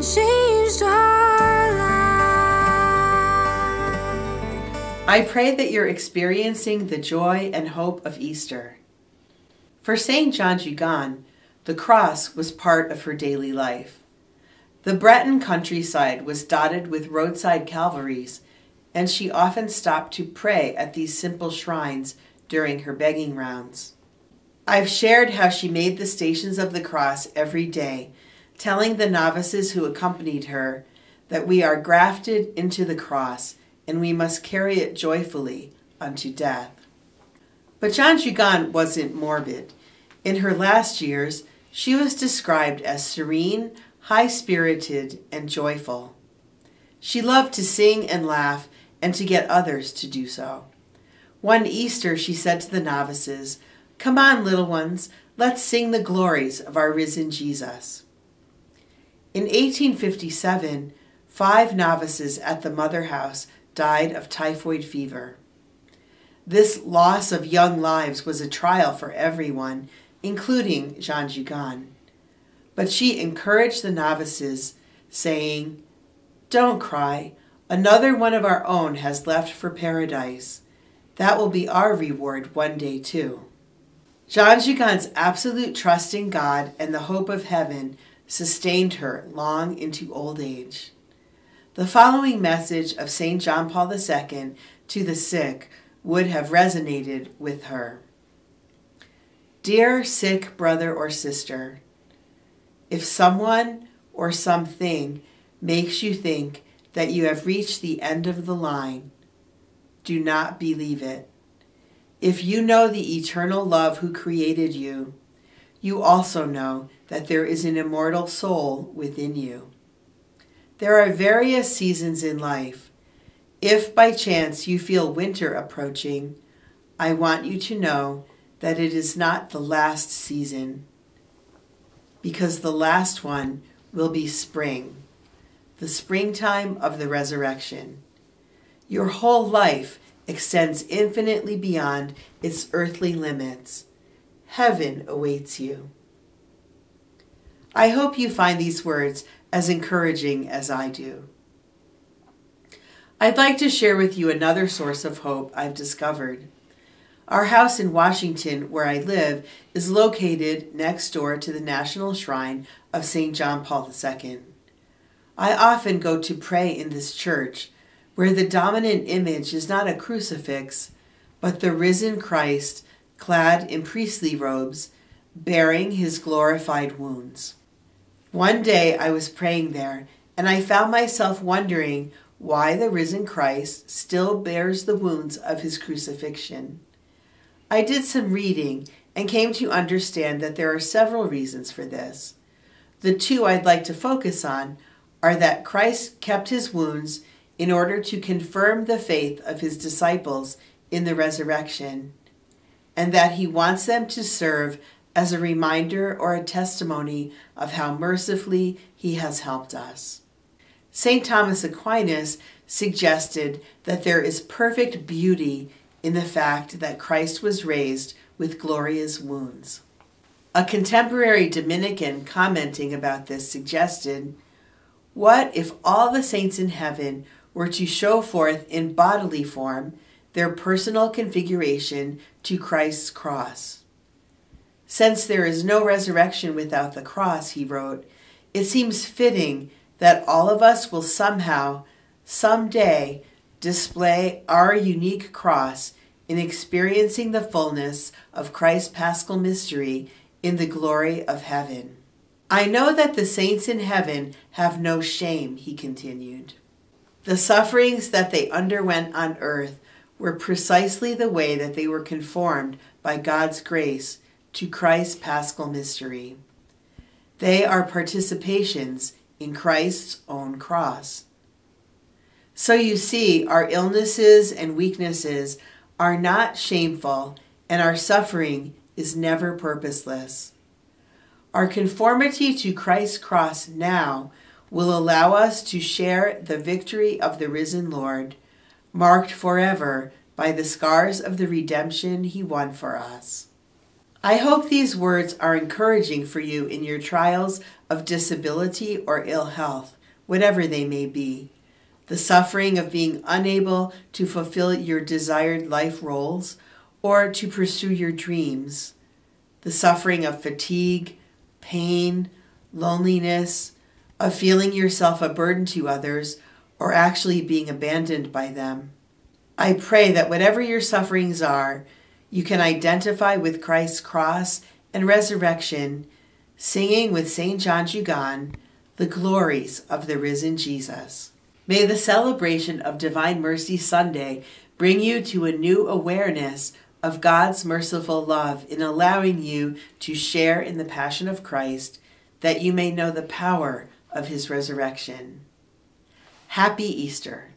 changed our life. I pray that you're experiencing the joy and hope of Easter. For St. Jeanne Jugan, the cross was part of her daily life. The Breton countryside was dotted with roadside calvaries, and she often stopped to pray at these simple shrines during her begging rounds. I've shared how she made the Stations of the Cross every day, telling the novices who accompanied her that we are grafted into the cross and we must carry it joyfully unto death. But Jeanne Jugan wasn't morbid. In her last years, she was described as serene, high-spirited, and joyful. She loved to sing and laugh and to get others to do so. One Easter, she said to the novices, "Come on, little ones, let's sing the glories of our risen Jesus." In 1857, 5 novices at the Mother House died of typhoid fever. This loss of young lives was a trial for everyone, including Jeanne Jugan. But she encouraged the novices, saying, "Don't cry. Another one of our own has left for paradise. That will be our reward one day too." Jeanne Jugan's absolute trust in God and the hope of heaven sustained her long into old age. The following message of St. John Paul II to the sick would have resonated with her. Dear sick brother or sister, if someone or something makes you think that you have reached the end of the line, do not believe it. If you know the eternal love who created you, you also know that there is an immortal soul within you. There are various seasons in life. If by chance you feel winter approaching, I want you to know that it is not the last season, because the last one will be spring, the springtime of the resurrection. Your whole life extends infinitely beyond its earthly limits. Heaven awaits you. I hope you find these words as encouraging as I do. I'd like to share with you another source of hope I've discovered. Our house in Washington, where I live, is located next door to the National Shrine of St. John Paul II. I often go to pray in this church, where the dominant image is not a crucifix, but the risen Christ clad in priestly robes, bearing his glorified wounds. One day I was praying there, and I found myself wondering why the risen Christ still bears the wounds of his crucifixion. I did some reading and came to understand that there are several reasons for this. The 2 I'd like to focus on are that Christ kept his wounds in order to confirm the faith of his disciples in the resurrection, and that he wants them to serve as a reminder or a testimony of how mercifully he has helped us. St. Thomas Aquinas suggested that there is perfect beauty in the fact that Christ was raised with glorious wounds. A contemporary Dominican commenting about this suggested, "What if all the saints in heaven were to show forth in bodily form their personal configuration to Christ's cross? Since there is no resurrection without the cross," he wrote, "it seems fitting that all of us will somehow, someday, display our unique cross in experiencing the fullness of Christ's paschal mystery in the glory of heaven. I know that the saints in heaven have no shame," he continued. The sufferings that they underwent on earth were precisely the way that they were conformed by God's grace to Christ's paschal mystery. They are participations in Christ's own cross. So you see, our illnesses and weaknesses are not shameful, and our suffering is never purposeless. Our conformity to Christ's cross now will allow us to share the victory of the risen Lord, marked forever by the scars of the redemption he won for us. I hope these words are encouraging for you in your trials of disability or ill health, whatever they may be. The suffering of being unable to fulfill your desired life roles or to pursue your dreams. The suffering of fatigue, pain, loneliness, of feeling yourself a burden to others or actually being abandoned by them. I pray that whatever your sufferings are, you can identify with Christ's cross and resurrection, singing with St. John Jugan the glories of the risen Jesus. May the celebration of Divine Mercy Sunday bring you to a new awareness of God's merciful love in allowing you to share in the passion of Christ, that you may know the power of his resurrection. Happy Easter.